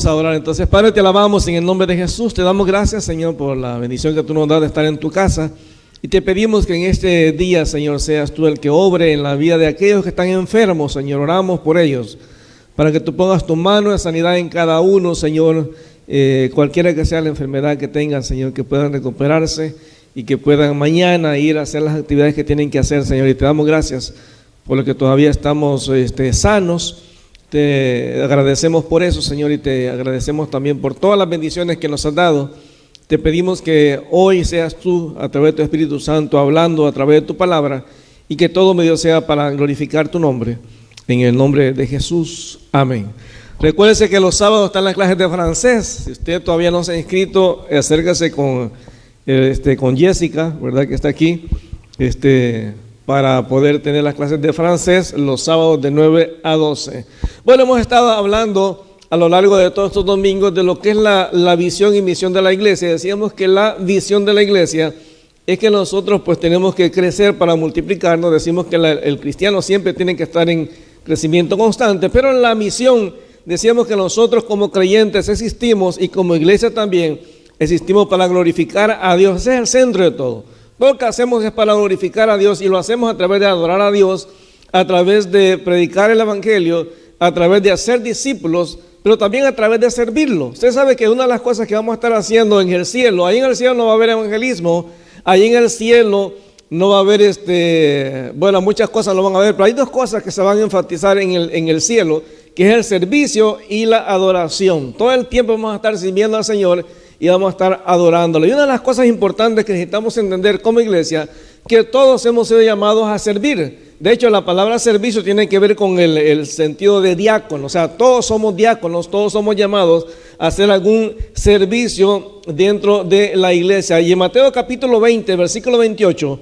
Vamos a orar entonces. Padre, te alabamos en el nombre de Jesús. Te damos gracias, Señor, por la bendición que tú nos das de estar en tu casa. Y te pedimos que en este día, Señor, seas tú el que obre en la vida de aquellos que están enfermos, Señor. Oramos por ellos, para que tú pongas tu mano de sanidad en cada uno, Señor. Cualquiera que sea la enfermedad que tengan, Señor, que puedan recuperarse y que puedan mañana ir a hacer las actividades que tienen que hacer, Señor. Y te damos gracias por lo que todavía estamos sanos. Te agradecemos por eso, Señor, y te agradecemos también por todas las bendiciones que nos has dado. Te pedimos que hoy seas tú, a través de tu Espíritu Santo, hablando a través de tu palabra, y que todo medio sea para glorificar tu nombre. En el nombre de Jesús. Amén. Recuérdese que los sábados están las clases de francés. Si usted todavía no se ha inscrito, acérquese con Jessica, ¿verdad? Que está aquí, para poder tener las clases de francés los sábados de 9 a 12. Bueno, hemos estado hablando a lo largo de todos estos domingos de lo que es la visión y misión de la iglesia. Decíamos que la visión de la iglesia es que nosotros pues tenemos que crecer para multiplicarnos. Decimos que el cristiano siempre tiene que estar en crecimiento constante, pero en la misión decíamos que nosotros como creyentes existimos y como iglesia también existimos para glorificar a Dios. Ese es el centro de todo. Todo lo que hacemos es para glorificar a Dios y lo hacemos a través de adorar a Dios, a través de predicar el evangelio, a través de hacer discípulos, pero también a través de servirlo. Usted sabe que una de las cosas que vamos a estar haciendo en el cielo, ahí en el cielo no va a haber evangelismo, ahí en el cielo no va a haber, muchas cosas no van a haber, pero hay dos cosas que se van a enfatizar en el cielo, que es el servicio y la adoración. Todo el tiempo vamos a estar sirviendo al Señor y vamos a estar adorándolo. Y una de las cosas importantes que necesitamos entender como iglesia, que todos hemos sido llamados a servir. De hecho, la palabra servicio tiene que ver con el sentido de diácono. O sea, todos somos diáconos, todos somos llamados a hacer algún servicio dentro de la iglesia. Y en Mateo capítulo 20, versículo 28,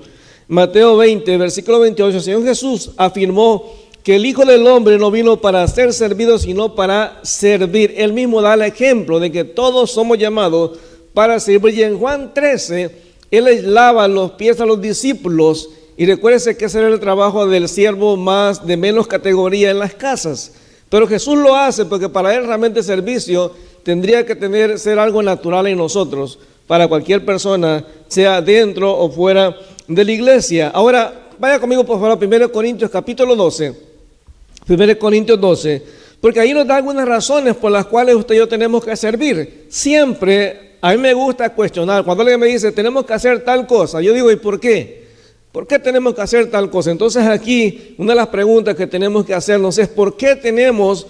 Mateo 20, versículo 28, el Señor Jesús afirmó que el Hijo del Hombre no vino para ser servido, sino para servir. Él mismo da el ejemplo de que todos somos llamados para servir. Y en Juan 13, Él les lava los pies a los discípulos. Y recuérdese que ese era el trabajo del siervo de menos categoría en las casas. Pero Jesús lo hace porque para Él realmente servicio tendría que ser algo natural en nosotros, para cualquier persona, sea dentro o fuera de la iglesia. Ahora, vaya conmigo por favor a 1 Corintios capítulo 12. 1 Corintios 12, porque ahí nos da algunas razones por las cuales usted y yo tenemos que servir. Siempre, a mí me gusta cuestionar. Cuando alguien me dice, tenemos que hacer tal cosa, yo digo, ¿y por qué? ¿Por qué tenemos que hacer tal cosa? Entonces aquí, una de las preguntas que tenemos que hacernos es, ¿por qué tenemos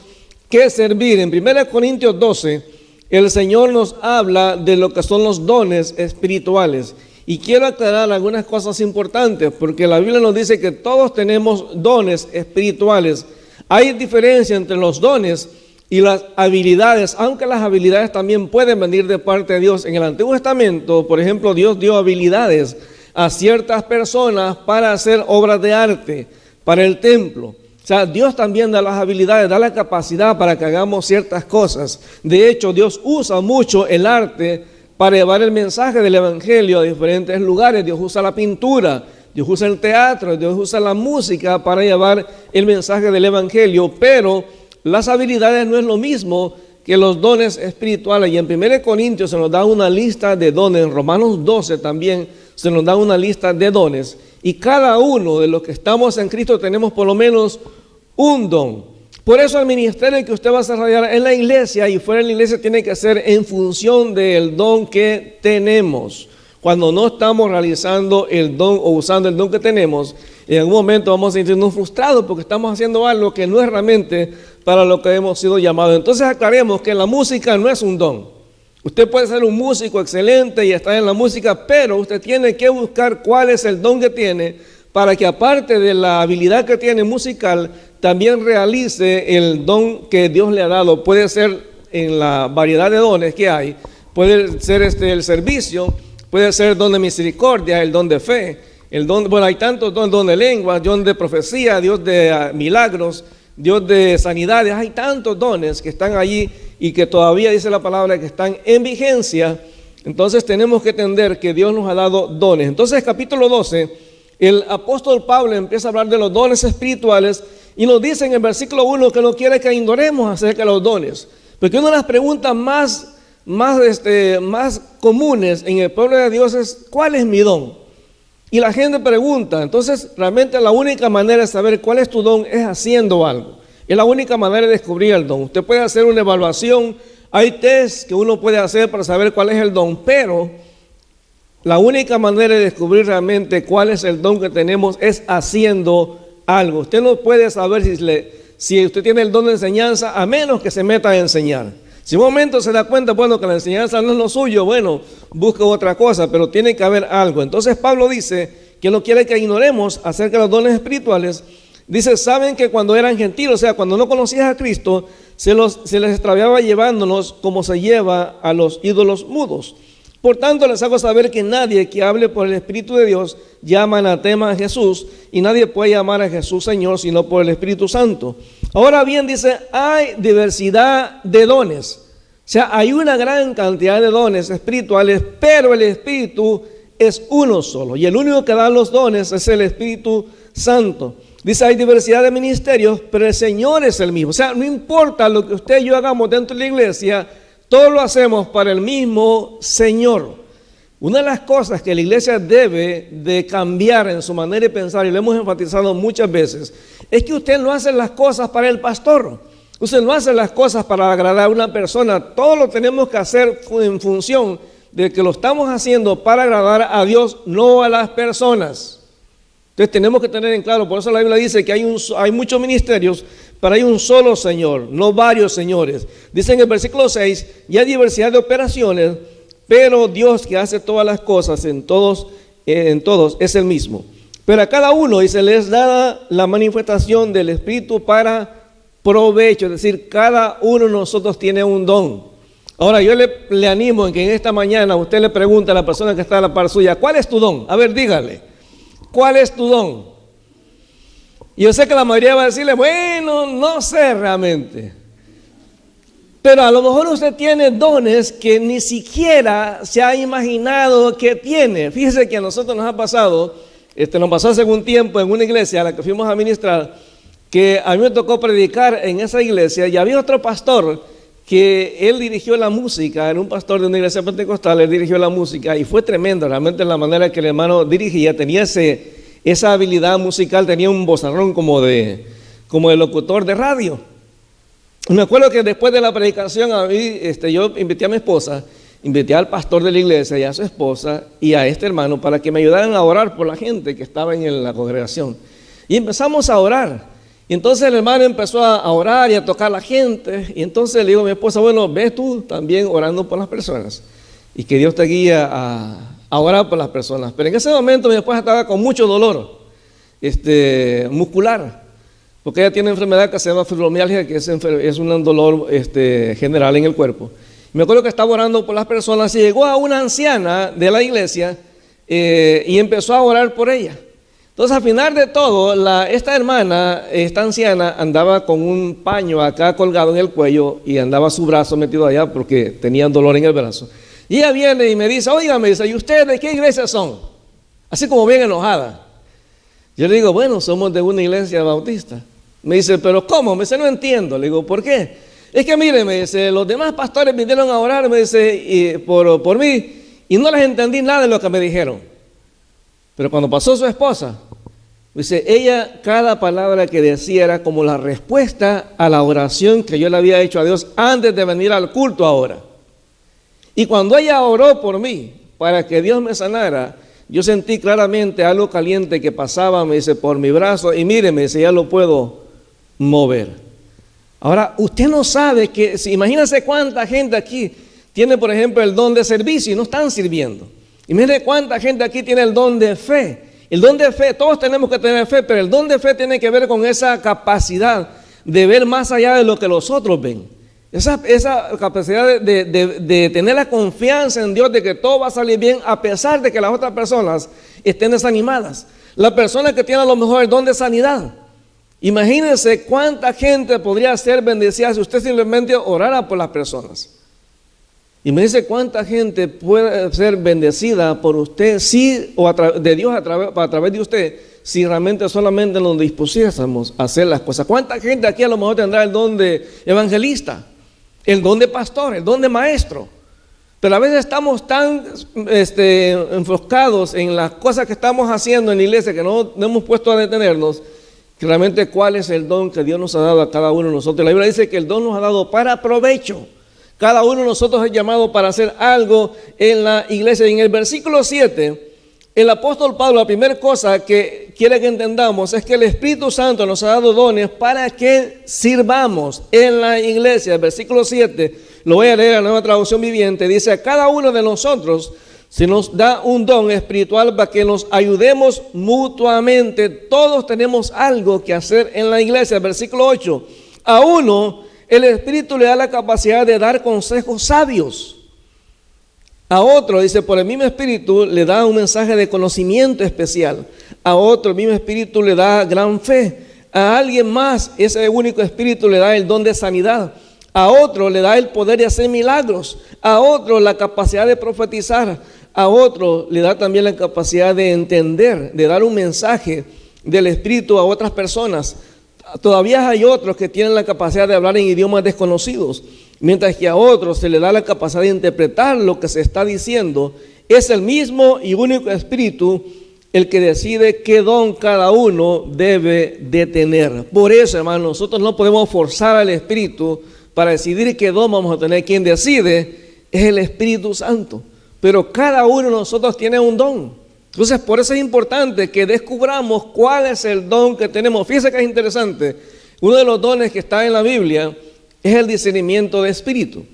que servir? En 1 Corintios 12, el Señor nos habla de lo que son los dones espirituales. Y quiero aclarar algunas cosas importantes, porque la Biblia nos dice que todos tenemos dones espirituales. Hay diferencia entre los dones y las habilidades, aunque las habilidades también pueden venir de parte de Dios. En el Antiguo Testamento, por ejemplo, Dios dio habilidades a ciertas personas para hacer obras de arte, para el templo. O sea, Dios también da las habilidades, da la capacidad para que hagamos ciertas cosas. De hecho, Dios usa mucho el arte para llevar el mensaje del evangelio a diferentes lugares. Dios usa la pintura, Dios usa el teatro, Dios usa la música para llevar el mensaje del evangelio, pero las habilidades no es lo mismo que los dones espirituales. Y en 1 Corintios se nos da una lista de dones, en Romanos 12 también se nos da una lista de dones, y cada uno de los que estamos en Cristo tenemos por lo menos un don. Por eso el ministerio que usted va a desarrollar en la iglesia y fuera de la iglesia tiene que ser en función del don que tenemos. Cuando no estamos realizando el don o usando el don que tenemos, en algún momento vamos a sentirnos frustrados porque estamos haciendo algo que no es realmente para lo que hemos sido llamados. Entonces aclaremos que la música no es un don. Usted puede ser un músico excelente y estar en la música, pero usted tiene que buscar cuál es el don que tiene para que aparte de la habilidad que tiene musical, también realice el don que Dios le ha dado. Puede ser en la variedad de dones que hay, puede ser el servicio, puede ser el don de misericordia, el don de fe, hay tantos dones, don de lengua, don de profecía, Dios de milagros, Dios de sanidades. Hay tantos dones que están allí y que todavía dice la palabra que están en vigencia. Entonces tenemos que entender que Dios nos ha dado dones. Entonces capítulo 12, el apóstol Pablo empieza a hablar de los dones espirituales y nos dice en el versículo 1 que no quiere que ignoremos acerca de los dones. Porque una de las preguntas más comunes en el pueblo de Dios es: ¿cuál es mi don? Y la gente pregunta. Entonces, realmente la única manera de saber cuál es tu don es haciendo algo. Es la única manera de descubrir el don. Usted puede hacer una evaluación, hay test que uno puede hacer para saber cuál es el don, pero la única manera de descubrir realmente cuál es el don que tenemos es haciendo algo. Usted no puede saber si usted tiene el don de enseñanza a menos que se meta a enseñar. Si un momento se da cuenta, bueno, que la enseñanza no es lo suyo, bueno, busca otra cosa, pero tiene que haber algo. Entonces Pablo dice que no quiere que ignoremos acerca de los dones espirituales. Dice: saben que cuando eran gentiles, o sea, cuando no conocías a Cristo, se les extraviaba llevándonos como se lleva a los ídolos mudos. Por tanto, les hago saber que nadie que hable por el Espíritu de Dios llama anatema a Jesús, y nadie puede llamar a Jesús Señor sino por el Espíritu Santo. Ahora bien, dice, hay diversidad de dones. O sea, hay una gran cantidad de dones espirituales, pero el Espíritu es uno solo. Y el único que da los dones es el Espíritu Santo. Dice: hay diversidad de ministerios, pero el Señor es el mismo. O sea, no importa lo que usted y yo hagamos dentro de la iglesia, todo lo hacemos para el mismo Señor. Una de las cosas que la iglesia debe de cambiar en su manera de pensar, y lo hemos enfatizado muchas veces, es que usted no hace las cosas para el pastor. Usted no hace las cosas para agradar a una persona. Todo lo tenemos que hacer en función de que lo estamos haciendo para agradar a Dios, no a las personas. Entonces tenemos que tener en claro, por eso la Biblia dice que hay muchos ministerios, pero hay un solo Señor, no varios señores. Dice en el versículo 6, y hay diversidad de operaciones, pero Dios que hace todas las cosas en todos es el mismo. Pero a cada uno, dice, les da la manifestación del Espíritu para provecho, es decir, cada uno de nosotros tiene un don. Ahora yo le animo en que en esta mañana usted le pregunte a la persona que está a la par suya: ¿cuál es tu don? A ver, dígale, ¿cuál es tu don? Y yo sé que la mayoría va a decirle: bueno, no sé realmente. Pero a lo mejor usted tiene dones que ni siquiera se ha imaginado que tiene. Fíjese que a nosotros nos pasó hace algún tiempo en una iglesia a la que fuimos a ministrar, que a mí me tocó predicar en esa iglesia, y había otro pastor que él dirigió la música, era un pastor de una iglesia pentecostal, él dirigió la música, y fue tremendo realmente la manera que el hermano dirigía. Tenía esa habilidad musical, tenía un vozarrón como de locutor de radio. Me acuerdo que después de la predicación a mí, yo invité a mi esposa, invité al pastor de la iglesia y a su esposa y a este hermano para que me ayudaran a orar por la gente que estaba en la congregación. Y empezamos a orar. Y entonces el hermano empezó a orar y a tocar a la gente. Y entonces le digo a mi esposa: bueno, ves tú también orando por las personas, y que Dios te guíe a orar por las personas. Pero en ese momento mi esposa estaba con mucho dolor muscular, porque ella tiene una enfermedad que se llama fibromialgia, que es un dolor general en el cuerpo. Me acuerdo que estaba orando por las personas y llegó a una anciana de la iglesia y empezó a orar por ella. Entonces, al final de todo, esta anciana, andaba con un paño acá colgado en el cuello y andaba su brazo metido allá porque tenía dolor en el brazo. Y ella viene y me dice: oiga, me dice, ¿y ustedes de qué iglesia son? Así como bien enojada. Yo le digo: bueno, somos de una iglesia bautista. Me dice: ¿pero cómo? Me dice: no entiendo. Le digo: ¿por qué? Es que mire, me dice, los demás pastores vinieron a orar, me dice, por mí, y no les entendí nada de lo que me dijeron. Pero cuando pasó su esposa, dice, ella, cada palabra que decía era como la respuesta a la oración que yo le había hecho a Dios antes de venir al culto ahora. Y cuando ella oró por mí, para que Dios me sanara, yo sentí claramente algo caliente que pasaba, me dice, por mi brazo, y mire, me dice, ya lo puedo mover. Ahora, usted no sabe que, imagínense cuánta gente aquí tiene, por ejemplo, el don de servicio y no están sirviendo. Y mire cuánta gente aquí tiene el don de fe. El don de fe, todos tenemos que tener fe, pero el don de fe tiene que ver con esa capacidad de ver más allá de lo que los otros ven. Esa capacidad de tener la confianza en Dios de que todo va a salir bien a pesar de que las otras personas estén desanimadas. La persona que tiene a lo mejor el don de sanidad, imagínense cuánta gente podría ser bendecida si usted simplemente orara por las personas. Imagínense cuánta gente puede ser bendecida por usted, sí, o de Dios a través de usted, si realmente solamente nos dispusiésemos a hacer las cosas. ¿Cuánta gente aquí a lo mejor tendrá el don de evangelista? el don de pastor, el don de maestro. Pero a veces estamos tan enfocados en las cosas que estamos haciendo en la iglesia que no hemos puesto a detenernos, que realmente cuál es el don que Dios nos ha dado a cada uno de nosotros. La Biblia dice que el don nos ha dado para provecho. Cada uno de nosotros es llamado para hacer algo en la iglesia. Y en el versículo 7, el apóstol Pablo, la primera cosa que quiere que entendamos es que el Espíritu Santo nos ha dado dones para que sirvamos en la iglesia. El versículo 7, lo voy a leer en la Nueva Traducción Viviente, dice: a cada uno de nosotros se nos da un don espiritual para que nos ayudemos mutuamente. Todos tenemos algo que hacer en la iglesia. El versículo 8, a uno el Espíritu le da la capacidad de dar consejos sabios. A otro, dice, por el mismo Espíritu le da un mensaje de conocimiento especial. A otro, el mismo Espíritu le da gran fe. A alguien más, ese único Espíritu le da el don de sanidad. A otro le da el poder de hacer milagros. A otro la capacidad de profetizar. A otro le da también la capacidad de entender, de dar un mensaje del Espíritu a otras personas. Todavía hay otros que tienen la capacidad de hablar en idiomas desconocidos, mientras que a otros se le da la capacidad de interpretar lo que se está diciendo. Es el mismo y único Espíritu el que decide qué don cada uno debe de tener. Por eso, hermanos, nosotros no podemos forzar al Espíritu para decidir qué don vamos a tener. Quien decide es el Espíritu Santo, pero cada uno de nosotros tiene un don. Entonces, por eso es importante que descubramos cuál es el don que tenemos. Fíjense que es interesante. Uno de los dones que está en la Biblia es el discernimiento de espíritu.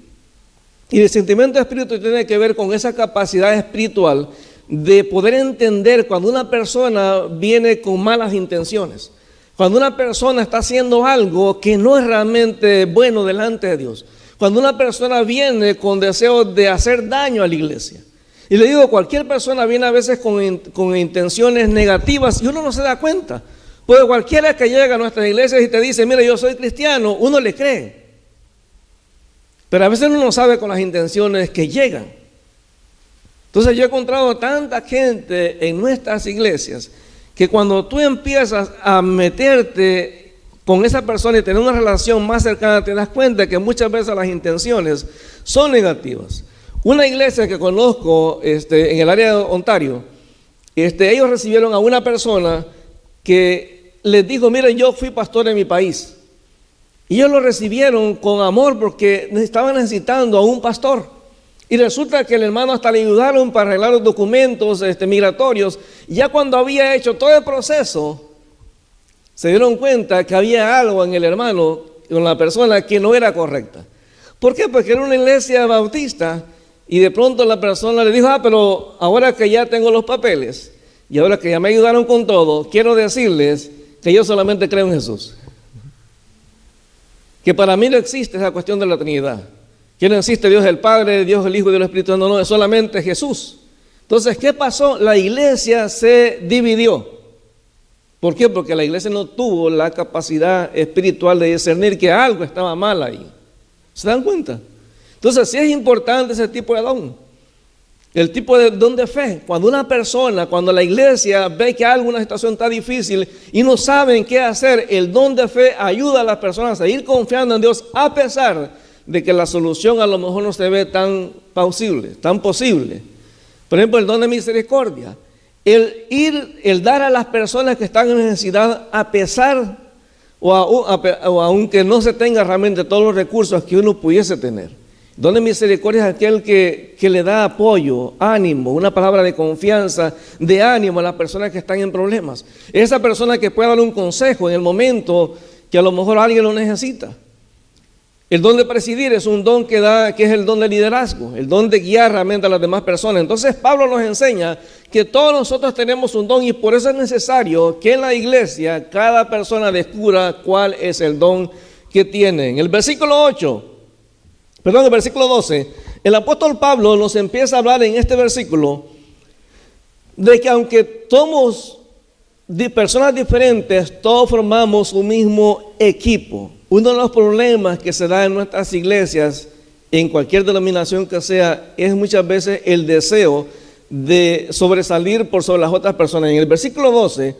Y el discernimiento de espíritu tiene que ver con esa capacidad espiritual de poder entender cuando una persona viene con malas intenciones. Cuando una persona está haciendo algo que no es realmente bueno delante de Dios. Cuando una persona viene con deseos de hacer daño a la iglesia. Y le digo, cualquier persona viene a veces con intenciones negativas y uno no se da cuenta. Porque cualquiera que llega a nuestras iglesias y te dice, mira, yo soy cristiano, uno le cree. Pero a veces uno no sabe con las intenciones que llegan. Entonces yo he encontrado tanta gente en nuestras iglesias que cuando tú empiezas a meterte con esa persona y tener una relación más cercana, te das cuenta que muchas veces las intenciones son negativas. Una iglesia que conozco en el área de Ontario, ellos recibieron a una persona que les dijo, miren, yo fui pastor en mi país. Y ellos lo recibieron con amor porque estaban necesitando a un pastor. Y resulta que el hermano hasta le ayudaron para arreglar los documentos migratorios. Y ya cuando había hecho todo el proceso, se dieron cuenta que había algo en el hermano, con la persona, que no era correcta. ¿Por qué? Porque era una iglesia bautista. Y de pronto la persona le dijo, pero ahora que ya tengo los papeles y ahora que ya me ayudaron con todo, quiero decirles que yo solamente creo en Jesús. Que para mí no existe esa cuestión de la Trinidad. Que no existe Dios el Padre, Dios el Hijo y Dios el Espíritu Santo, no, es solamente Jesús. Entonces, ¿qué pasó? La iglesia se dividió. ¿Por qué? Porque la iglesia no tuvo la capacidad espiritual de discernir que algo estaba mal ahí. ¿Se dan cuenta? Entonces, sí es importante ese tipo de don, el tipo de don de fe. Cuando una persona, cuando la iglesia ve que alguna situación está difícil y no saben qué hacer, el don de fe ayuda a las personas a ir confiando en Dios a pesar de que la solución a lo mejor no se ve tan plausible, tan posible. Por ejemplo, el don de misericordia, el dar a las personas que están en necesidad a pesar o aunque no se tenga realmente todos los recursos que uno pudiese tener. Don de misericordia es aquel que le da apoyo, ánimo, una palabra de confianza, de ánimo a las personas que están en problemas. Esa persona que puede dar un consejo en el momento que a lo mejor alguien lo necesita. El don de presidir es un don que es el don de liderazgo, el don de guiar realmente a las demás personas. Entonces Pablo nos enseña que todos nosotros tenemos un don y por eso es necesario que en la iglesia cada persona descubra cuál es el don que tiene. En el versículo 12, el apóstol Pablo nos empieza a hablar en este versículo de que aunque somos de personas diferentes, todos formamos un mismo equipo. Uno de los problemas que se da en nuestras iglesias, en cualquier denominación que sea, es muchas veces el deseo de sobresalir por sobre las otras personas. En el versículo 12,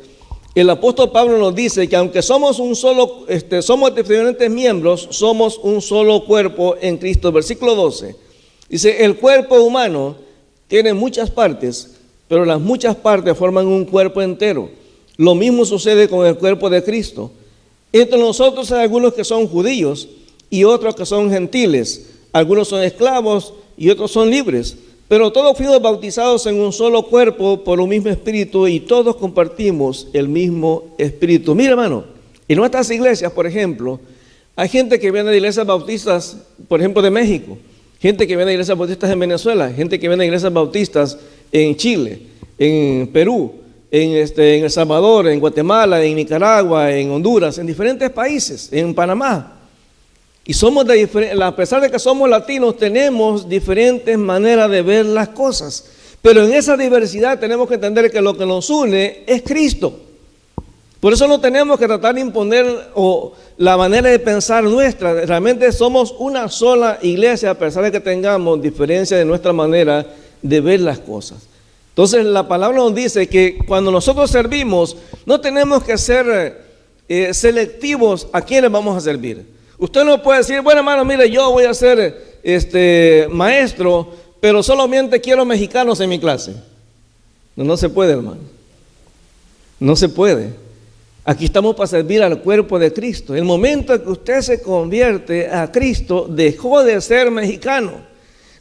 el apóstol Pablo nos dice que aunque somos somos diferentes miembros, somos un solo cuerpo en Cristo. Versículo 12. Dice, el cuerpo humano tiene muchas partes, pero las muchas partes forman un cuerpo entero. Lo mismo sucede con el cuerpo de Cristo. Entre nosotros hay algunos que son judíos y otros que son gentiles. Algunos son esclavos y otros son libres. Pero todos fuimos bautizados en un solo cuerpo por un mismo espíritu y todos compartimos el mismo espíritu. Mira, hermano, en nuestras iglesias, por ejemplo, hay gente que viene de iglesias bautistas, por ejemplo, de México. Gente que viene de iglesias bautistas en Venezuela. Gente que viene de iglesias bautistas en Chile, en Perú, en El Salvador, en Guatemala, en Nicaragua, en Honduras, en diferentes países, en Panamá. Y a pesar de que somos latinos, tenemos diferentes maneras de ver las cosas. Pero en esa diversidad tenemos que entender que lo que nos une es Cristo. Por eso no tenemos que tratar de imponer la manera de pensar nuestra. Realmente somos una sola iglesia, a pesar de que tengamos diferencia de nuestra manera de ver las cosas. Entonces la palabra nos dice que cuando nosotros servimos, no tenemos que ser selectivos a quienes vamos a servir. Usted no puede decir, bueno, hermano, mire, yo voy a ser maestro, pero solamente quiero mexicanos en mi clase. No se puede, hermano. No se puede. Aquí estamos para servir al cuerpo de Cristo. El momento en que usted se convierte a Cristo, dejó de ser mexicano,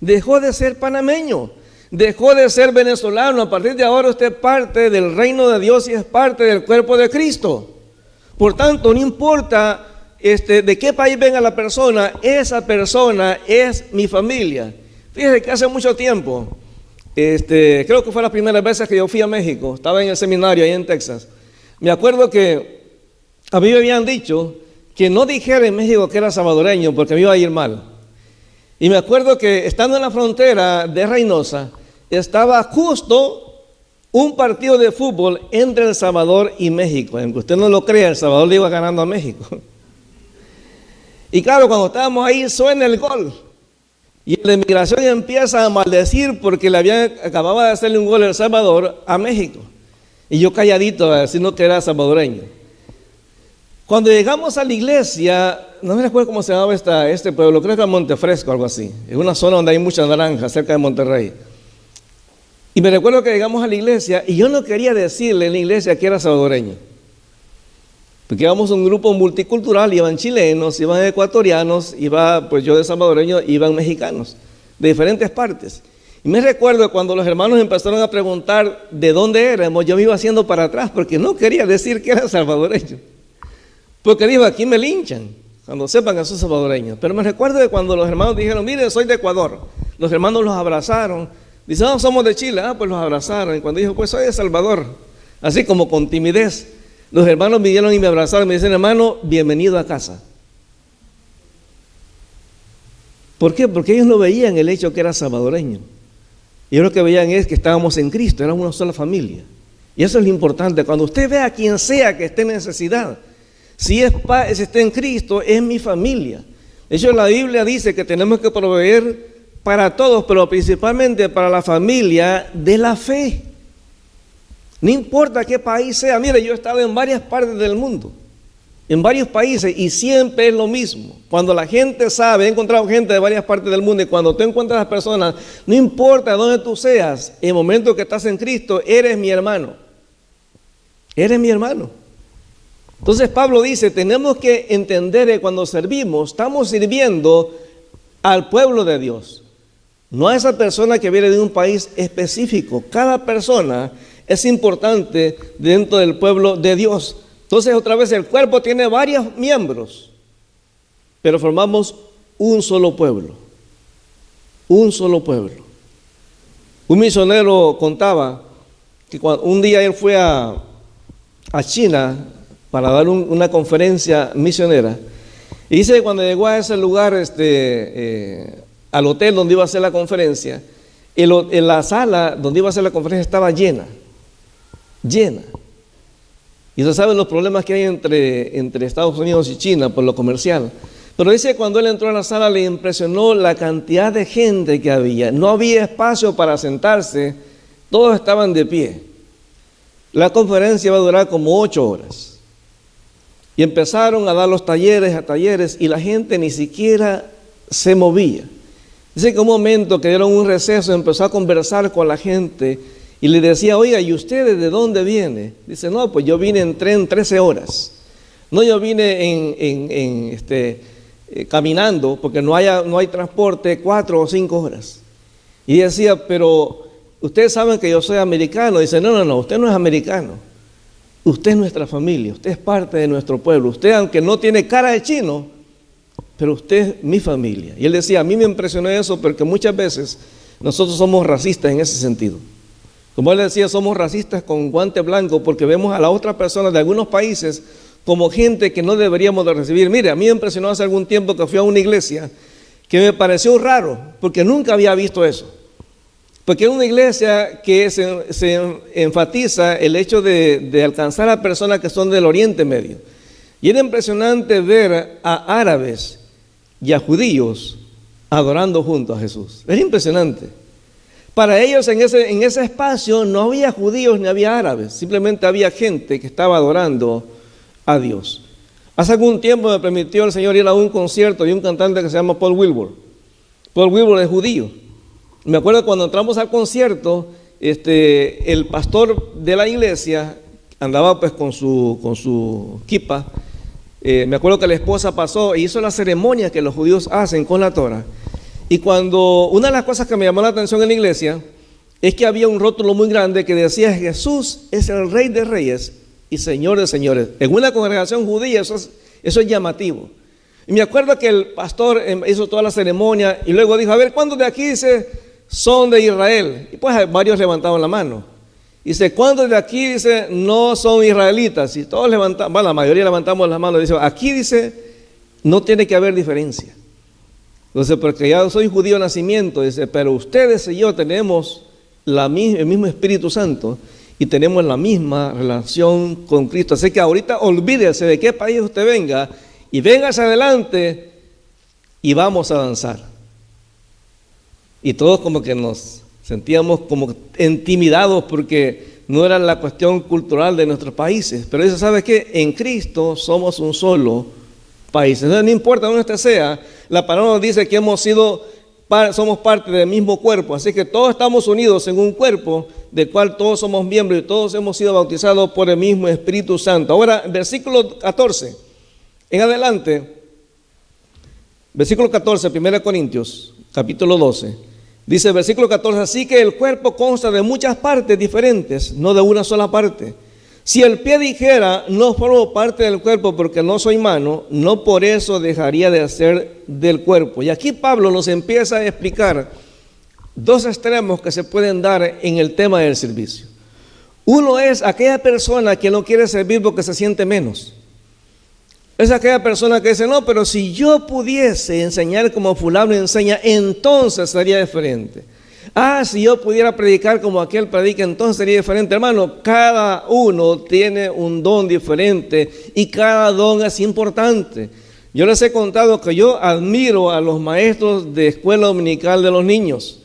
dejó de ser panameño, dejó de ser venezolano. A partir de ahora usted es parte del reino de Dios y es parte del cuerpo de Cristo. Por tanto, no importa de qué país venga la persona, esa persona es mi familia. Fíjese que hace mucho tiempo, creo que fue la primera vez que yo fui a México, estaba en el seminario ahí en Texas. Me acuerdo que a mí me habían dicho que no dijera en México que era salvadoreño porque me iba a ir mal. Y me acuerdo que estando en la frontera de Reynosa, estaba justo un partido de fútbol entre El Salvador y México. Aunque usted no lo crea, El Salvador le iba ganando a México. Y claro, cuando estábamos ahí suena el gol. Y la inmigración empieza a maldecir porque acababa de hacerle un gol El Salvador a México. Y yo calladito, diciendo que era salvadoreño. Cuando llegamos a la iglesia, no me recuerdo cómo se llamaba este pueblo, creo que era Montefresco, algo así. Es una zona donde hay muchas naranjas, cerca de Monterrey. Y me recuerdo que llegamos a la iglesia y yo no quería decirle en la iglesia que era salvadoreño. Porque íbamos un grupo multicultural, iban chilenos, iban ecuatorianos, pues yo de salvadoreño, iban mexicanos, de diferentes partes. Y me recuerdo cuando los hermanos empezaron a preguntar de dónde éramos, yo me iba haciendo para atrás porque no quería decir que era salvadoreño. Porque digo, aquí me linchan cuando sepan que soy salvadoreño. Pero me recuerdo de cuando los hermanos dijeron, mire, soy de Ecuador. Los hermanos los abrazaron. Dicen, no, somos de Chile. Pues los abrazaron. Y cuando dijo, pues soy de Salvador, así como con timidez, los hermanos vinieron y me abrazaron y me dicen, hermano, bienvenido a casa. ¿Por qué? Porque ellos no veían el hecho que era salvadoreño. Ellos lo que veían es que estábamos en Cristo, éramos una sola familia. Y eso es lo importante. Cuando usted ve a quien sea que esté en necesidad, si está en Cristo, es mi familia. De hecho, la Biblia dice que tenemos que proveer para todos, pero principalmente para la familia de la fe. No importa qué país sea. Mire, yo he estado en varias partes del mundo, en varios países, y siempre es lo mismo. Cuando la gente sabe, he encontrado gente de varias partes del mundo, y cuando tú encuentras a las personas, no importa dónde tú seas, en el momento que estás en Cristo, eres mi hermano. Eres mi hermano. Entonces Pablo dice, tenemos que entender que cuando servimos, estamos sirviendo al pueblo de Dios. No a esa persona que viene de un país específico. Cada persona es importante dentro del pueblo de Dios. Entonces, otra vez, el cuerpo tiene varios miembros, pero formamos un solo pueblo. Un solo pueblo. Un misionero contaba que un día él fue a China para dar una conferencia misionera. Y dice que cuando llegó a ese lugar, al hotel donde iba a hacer la conferencia, en la sala donde iba a hacer la conferencia estaba llena. Y usted sabe los problemas que hay entre Estados Unidos y China por lo comercial. Pero dice que cuando él entró a la sala le impresionó la cantidad de gente que había. No había espacio para sentarse, todos estaban de pie. La conferencia va a durar como 8 horas. Y empezaron a dar los talleres, y la gente ni siquiera se movía. Dice que un momento que dieron un receso, empezó a conversar con la gente y le decía, oiga, ¿y ustedes de dónde viene? Dice, no, pues yo vine en tren 13 horas. No, yo vine caminando, porque no hay transporte 4 o 5 horas. Y decía, pero ustedes saben que yo soy americano. Dice, no, usted no es americano. Usted es nuestra familia, usted es parte de nuestro pueblo. Usted, aunque no tiene cara de chino, pero usted es mi familia. Y él decía, a mí me impresionó eso porque muchas veces nosotros somos racistas en ese sentido. Como él decía, somos racistas con guante blanco porque vemos a la otra persona de algunos países como gente que no deberíamos de recibir. Mire, a mí me impresionó hace algún tiempo que fui a una iglesia que me pareció raro porque nunca había visto eso. Porque es una iglesia que se enfatiza el hecho de alcanzar a personas que son del Oriente Medio. Y era impresionante ver a árabes y a judíos adorando juntos a Jesús. Era impresionante. Para ellos en ese espacio no había judíos ni había árabes, simplemente había gente que estaba adorando a Dios. Hace algún tiempo me permitió el Señor ir a un concierto de un cantante que se llama Paul Wilbur. Paul Wilbur es judío. Me acuerdo cuando entramos al concierto, el pastor de la iglesia andaba pues con su kippah. Me acuerdo que la esposa pasó e hizo la ceremonia que los judíos hacen con la Torah. Y una de las cosas que me llamó la atención en la iglesia es que había un rótulo muy grande que decía Jesús es el Rey de Reyes y Señor de Señores. En una congregación judía eso es llamativo. Y me acuerdo que el pastor hizo toda la ceremonia y luego dijo, a ver, ¿cuántos de aquí son de Israel? Y pues varios levantaron la mano. Dice, ¿cuántos de aquí, no son israelitas? Y todos la mayoría levantamos las manos. Dice, aquí no tiene que haber diferencia. Entonces, porque ya soy judío de nacimiento, dice, pero ustedes y yo tenemos el mismo Espíritu Santo y tenemos la misma relación con Cristo. Así que ahorita olvídese de qué país usted venga y venga hacia adelante y vamos a avanzar. Y todos como que nos sentíamos como intimidados porque no era la cuestión cultural de nuestros países. Pero dice, ¿sabe qué? En Cristo somos un solo país. Entonces, no importa dónde usted sea, la palabra nos dice que somos parte del mismo cuerpo. Así que todos estamos unidos en un cuerpo del cual todos somos miembros y todos hemos sido bautizados por el mismo Espíritu Santo. Ahora, versículo 14, en adelante, versículo 14, 1 Corintios, capítulo 12. Dice el versículo 14, así que el cuerpo consta de muchas partes diferentes, no de una sola parte. Si el pie dijera, no formo parte del cuerpo porque no soy mano, no por eso dejaría de ser del cuerpo. Y aquí Pablo nos empieza a explicar dos extremos que se pueden dar en el tema del servicio. Uno es aquella persona que no quiere servir porque se siente menos. Es aquella persona que dice, no, pero si yo pudiese enseñar como fulano enseña, entonces sería diferente. Si yo pudiera predicar como aquel predica, entonces sería diferente. Hermano, cada uno tiene un don diferente y cada don es importante. Yo les he contado que yo admiro a los maestros de escuela dominical de los niños,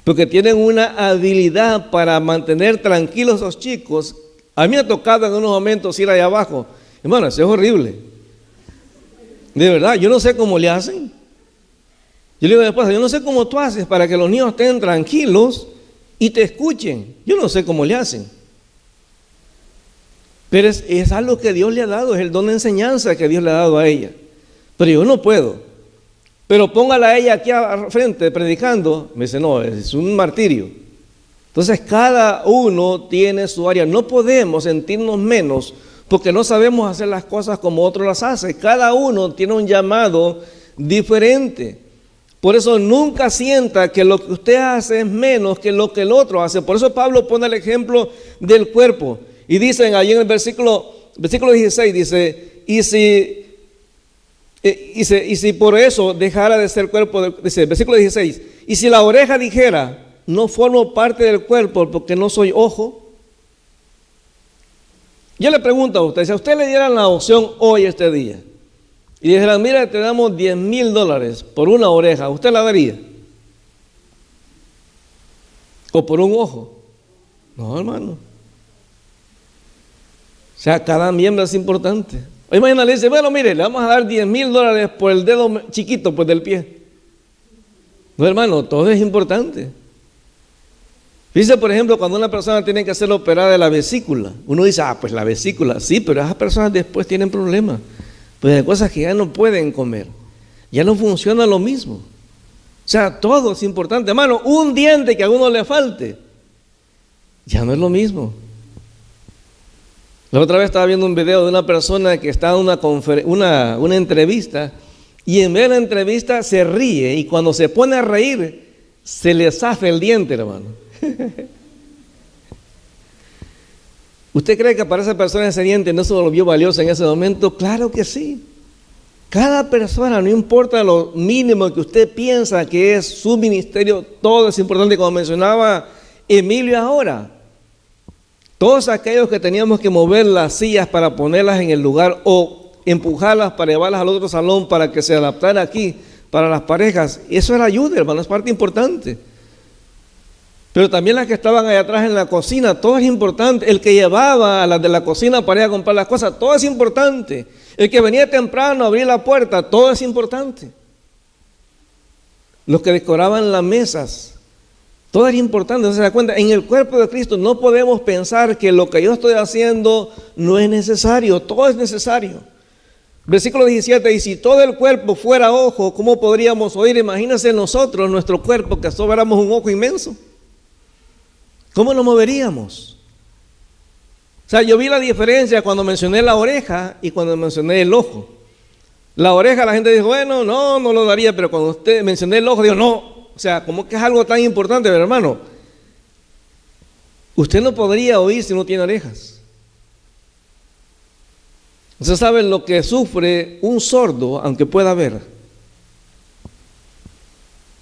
porque tienen una habilidad para mantener tranquilos a los chicos. A mí me ha tocado en unos momentos ir allá abajo. Hermano, eso es horrible. De verdad, yo no sé cómo le hacen. Yo le digo a mi esposa, yo no sé cómo tú haces para que los niños estén tranquilos y te escuchen. Yo no sé cómo le hacen. Pero es algo que Dios le ha dado, es el don de enseñanza que Dios le ha dado a ella. Pero yo no puedo. Pero póngala a ella aquí al frente predicando. Me dice, no, es un martirio. Entonces cada uno tiene su área. No podemos sentirnos menos porque no sabemos hacer las cosas como otros las hacen. Cada uno tiene un llamado diferente. Por eso nunca sienta que lo que usted hace es menos que lo que el otro hace. Por eso Pablo pone el ejemplo del cuerpo. Y dicen ahí en el versículo 16, dice, y si por eso dejara de ser cuerpo, dice, versículo 16, y si la oreja dijera, no formo parte del cuerpo porque no soy ojo. Yo le pregunto a usted, si a usted le dieran la opción hoy, este día, y dijeran, mira, te damos $10,000 por una oreja, ¿usted la daría? ¿O por un ojo? No, hermano. sea, cada miembro es importante. Hoy mañana le dice, bueno, mire, le vamos a dar $10,000 por el dedo chiquito pues, del pie. No, hermano, todo es importante. Dice, por ejemplo, cuando una persona tiene que ser operada de la vesícula, uno dice, pues la vesícula, sí, pero esas personas después tienen problemas. Pues hay cosas que ya no pueden comer, ya no funciona lo mismo. O sea, todo es importante. Hermano, un diente que a uno le falte, ya no es lo mismo. La otra vez estaba viendo un video de una persona que está en una entrevista, y en vez de la entrevista se ríe, y cuando se pone a reír, se le zafa el diente, hermano. ¿Usted cree que para esa persona ese diente no se volvió valioso en ese momento? Claro que sí. Cada persona, no importa lo mínimo que usted piensa que es su ministerio, todo es importante, como mencionaba Emilio ahora. Todos aquellos que teníamos que mover las sillas para ponerlas en el lugar o empujarlas para llevarlas al otro salón para que se adaptara aquí para las parejas, eso era ayuda, hermano, es parte importante. Pero también las que estaban allá atrás en la cocina, todo es importante. El que llevaba a las de la cocina para ir a comprar las cosas, todo es importante. El que venía temprano a abrir la puerta, todo es importante. Los que decoraban las mesas, todo es importante. ¿Se da cuenta? En el cuerpo de Cristo no podemos pensar que lo que yo estoy haciendo no es necesario, todo es necesario. Versículo 17, y si todo el cuerpo fuera ojo, ¿cómo podríamos oír? Imagínense nosotros, nuestro cuerpo, que fuéramos un ojo inmenso. ¿Cómo nos moveríamos? O sea, yo vi la diferencia cuando mencioné la oreja y cuando mencioné el ojo. La oreja, la gente dijo, bueno, no lo daría, pero cuando usted mencioné el ojo, digo, no. O sea, ¿cómo que es algo tan importante, hermano? Usted no podría oír si no tiene orejas. Usted sabe lo que sufre un sordo, aunque pueda ver.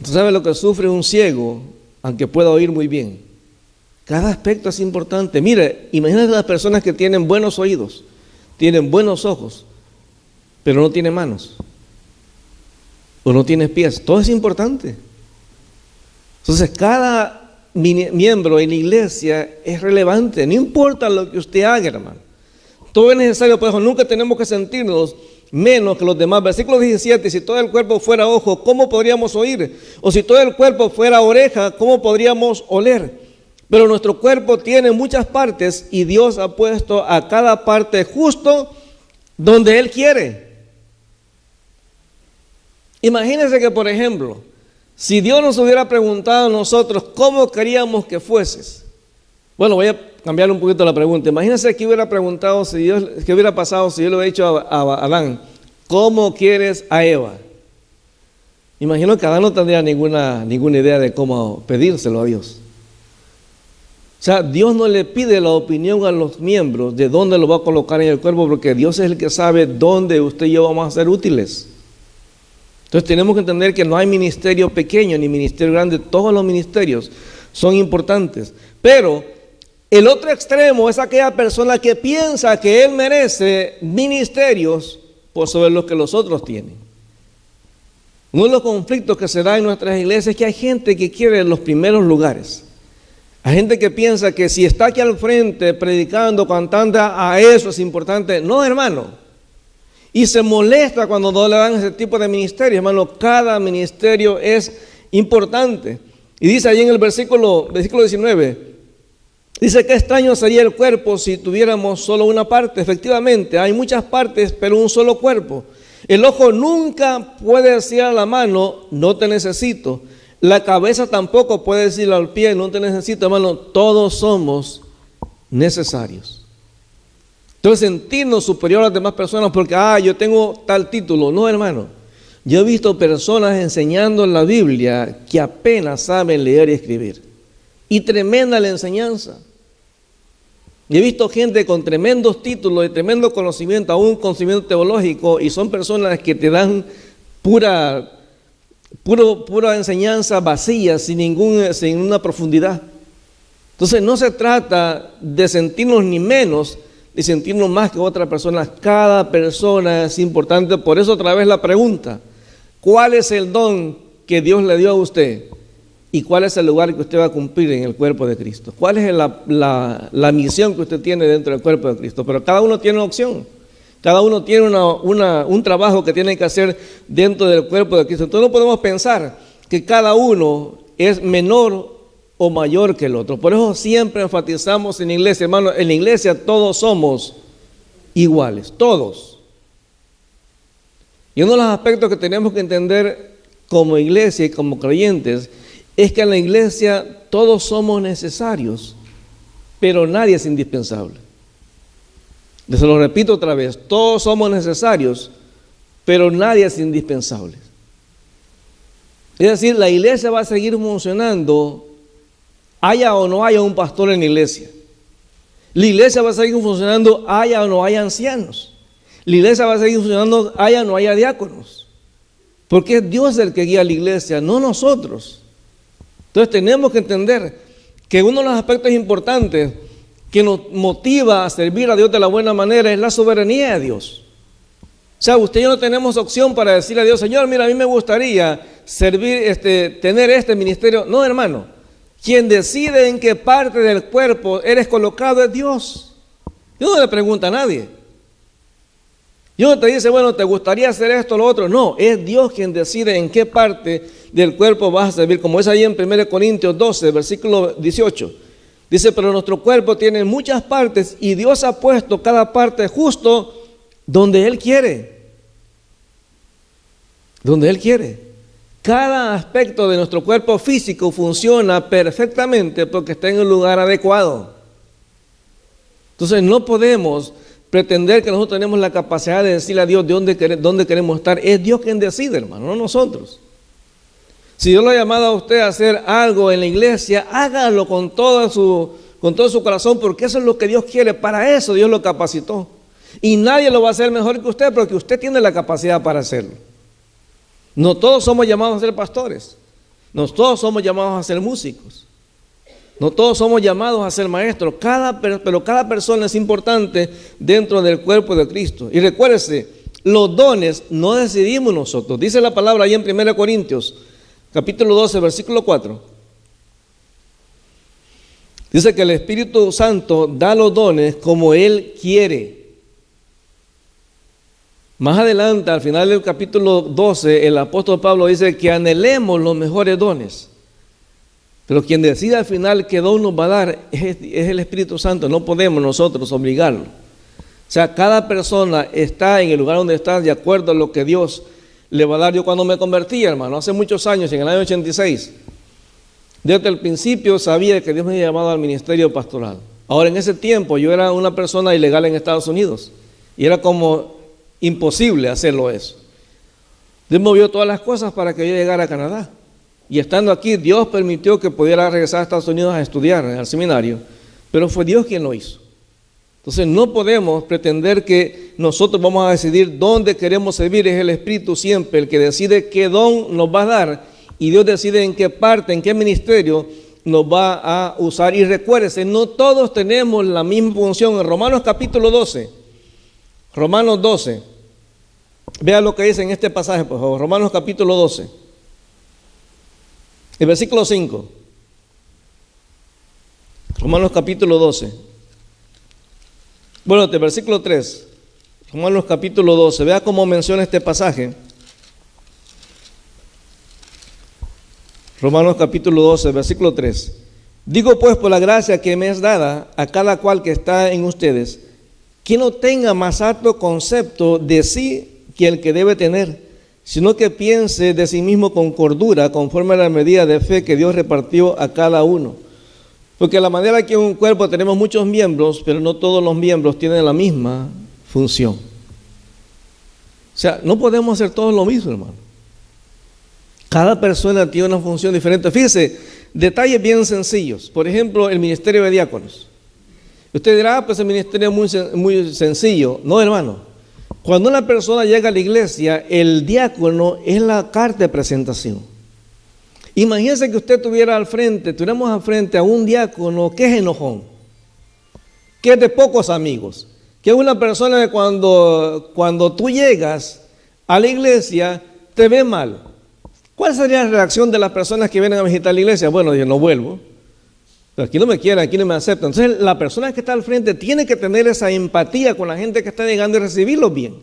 Usted sabe lo que sufre un ciego, aunque pueda oír muy bien. Cada aspecto es importante. Mire, imagínate las personas que tienen buenos oídos, tienen buenos ojos, pero no tienen manos, o no tienen pies. Todo es importante. Entonces, cada miembro en la iglesia es relevante. No importa lo que usted haga, hermano. Todo es necesario, por eso nunca tenemos que sentirnos menos que los demás. Versículo 17, si todo el cuerpo fuera ojo, ¿cómo podríamos oír? O si todo el cuerpo fuera oreja, ¿cómo podríamos oler? Pero nuestro cuerpo tiene muchas partes y Dios ha puesto a cada parte justo donde Él quiere. Imagínense que, por ejemplo, si Dios nos hubiera preguntado a nosotros cómo queríamos que fueses. Bueno, voy a cambiar un poquito la pregunta. Imagínense que hubiera preguntado qué hubiera pasado si yo le hubiera dicho a Adán, ¿cómo quieres a Eva? Imagino que Adán no tendría ninguna idea de cómo pedírselo a Dios. O sea, Dios no le pide la opinión a los miembros de dónde lo va a colocar en el cuerpo, porque Dios es el que sabe dónde usted y yo vamos a ser útiles. Entonces tenemos que entender que no hay ministerio pequeño ni ministerio grande, todos los ministerios son importantes. Pero el otro extremo es aquella persona que piensa que él merece ministerios por sobre los que los otros tienen. Uno de los conflictos que se da en nuestras iglesias es que hay gente que quiere los primeros lugares. Hay gente que piensa que si está aquí al frente predicando, cantando, a eso es importante. No, hermano. Y se molesta cuando no le dan ese tipo de ministerio. Hermano, cada ministerio es importante. Y dice ahí en el versículo 19, dice que extraño sería el cuerpo si tuviéramos solo una parte. Efectivamente, hay muchas partes, pero un solo cuerpo. El ojo nunca puede decir a la mano, no te necesito. La cabeza tampoco puede decirle al pie, no te necesito, hermano. Todos somos necesarios. Entonces, sentirnos superior a las demás personas porque, yo tengo tal título. No, hermano. Yo he visto personas enseñando en la Biblia que apenas saben leer y escribir. Y tremenda la enseñanza. Y he visto gente con tremendos títulos y tremendo conocimiento, aún conocimiento teológico, y son personas que te dan pura enseñanza vacía, sin una profundidad. Entonces no se trata de sentirnos ni menos, ni sentirnos más que otras personas. Cada persona es importante. Por eso otra vez la pregunta, ¿cuál es el don que Dios le dio a usted? y cuál es el lugar que usted va a cumplir en el cuerpo de Cristo. ¿Cuál es la misión que usted tiene dentro del cuerpo de Cristo? Pero cada uno tiene una opción. Cada uno tiene un trabajo que tiene que hacer dentro del cuerpo de Cristo. Entonces no podemos pensar que cada uno es menor o mayor que el otro. Por eso siempre enfatizamos en la iglesia, hermano, en la iglesia todos somos iguales, todos. Y uno de los aspectos que tenemos que entender como iglesia y como creyentes es que en la iglesia todos somos necesarios, pero nadie es indispensable. Se lo repito otra vez, todos somos necesarios, pero nadie es indispensable. Es decir, la iglesia va a seguir funcionando, haya o no haya un pastor en la iglesia. La iglesia va a seguir funcionando, haya o no haya ancianos. La iglesia va a seguir funcionando, haya o no haya diáconos. Porque es Dios el que guía a la iglesia, no nosotros. Entonces tenemos que entender que uno de los aspectos importantes que nos motiva a servir a Dios de la buena manera es la soberanía de Dios. O sea, usted y yo no tenemos opción para decirle a Dios, Señor, mira, a mí me gustaría servir, tener este ministerio. No, hermano, quien decide en qué parte del cuerpo eres colocado es Dios. Dios no le pregunta a nadie. Dios no te dice, bueno, ¿te gustaría hacer esto o lo otro? No, es Dios quien decide en qué parte del cuerpo vas a servir, como es ahí en 1 Corintios 12, versículo 18. Dice, pero nuestro cuerpo tiene muchas partes y Dios ha puesto cada parte justo donde Él quiere. Donde Él quiere. Cada aspecto de nuestro cuerpo físico funciona perfectamente porque está en el lugar adecuado. Entonces no podemos pretender que nosotros tenemos la capacidad de decirle a Dios de dónde queremos estar. Es Dios quien decide, hermano, no nosotros. Si Dios lo ha llamado a usted a hacer algo en la iglesia, hágalo con todo su corazón, porque eso es lo que Dios quiere. Para eso Dios lo capacitó. Y nadie lo va a hacer mejor que usted, porque usted tiene la capacidad para hacerlo. No todos somos llamados a ser pastores. No todos somos llamados a ser músicos. No todos somos llamados a ser maestros. Pero cada persona es importante dentro del cuerpo de Cristo. Y recuérdese, los dones no decidimos nosotros. Dice la palabra ahí en 1 Corintios, capítulo 12, versículo 4. Dice que el Espíritu Santo da los dones como Él quiere. Más adelante, al final del capítulo 12, el apóstol Pablo dice que anhelemos los mejores dones. Pero quien decide al final qué don nos va a dar es el Espíritu Santo. No podemos nosotros obligarlo. O sea, cada persona está en el lugar donde está de acuerdo a lo que Dios le va a dar. Yo cuando me convertí, hermano, hace muchos años, en el año 86, desde el principio sabía que Dios me había llamado al ministerio pastoral. Ahora, en ese tiempo yo era una persona ilegal en Estados Unidos y era como imposible hacerlo eso. Dios movió todas las cosas para que yo llegara a Canadá. Y estando aquí, Dios permitió que pudiera regresar a Estados Unidos a estudiar al seminario, pero fue Dios quien lo hizo. Entonces no podemos pretender que nosotros vamos a decidir dónde queremos servir. Es el Espíritu siempre el que decide qué don nos va a dar, y Dios decide en qué parte, en qué ministerio nos va a usar. Y recuérdese, no todos tenemos la misma función. En Romanos capítulo 12, Romanos 12, vea lo que dice en este pasaje, por favor. Romanos capítulo 12, el versículo 5. Romanos capítulo 12. Bueno, el versículo 3. Romanos capítulo 12. Vea cómo menciona este pasaje. Romanos capítulo 12, versículo 3. Digo pues por la gracia que me es dada a cada cual que está en ustedes, que no tenga más alto concepto de sí que el que debe tener, sino que piense de sí mismo con cordura, conforme a la medida de fe que Dios repartió a cada uno. Porque de la manera que en un cuerpo tenemos muchos miembros, pero no todos los miembros tienen la misma función. O sea, no podemos hacer todos lo mismo, hermano. Cada persona tiene una función diferente. Fíjese, detalles bien sencillos. Por ejemplo, el ministerio de diáconos. Usted dirá, pues el ministerio es muy sencillo. No, hermano. Cuando una persona llega a la iglesia, el diácono es la carta de presentación. Imagínese que usted tuviéramos al frente a un diácono que es enojón, que es de pocos amigos, que es una persona que cuando tú llegas a la iglesia te ve mal. ¿Cuál sería la reacción de las personas que vienen a visitar la iglesia? Bueno, yo no vuelvo. Pero aquí no me quieren, aquí no me aceptan. Entonces la persona que está al frente tiene que tener esa empatía con la gente que está llegando y recibirlos bien.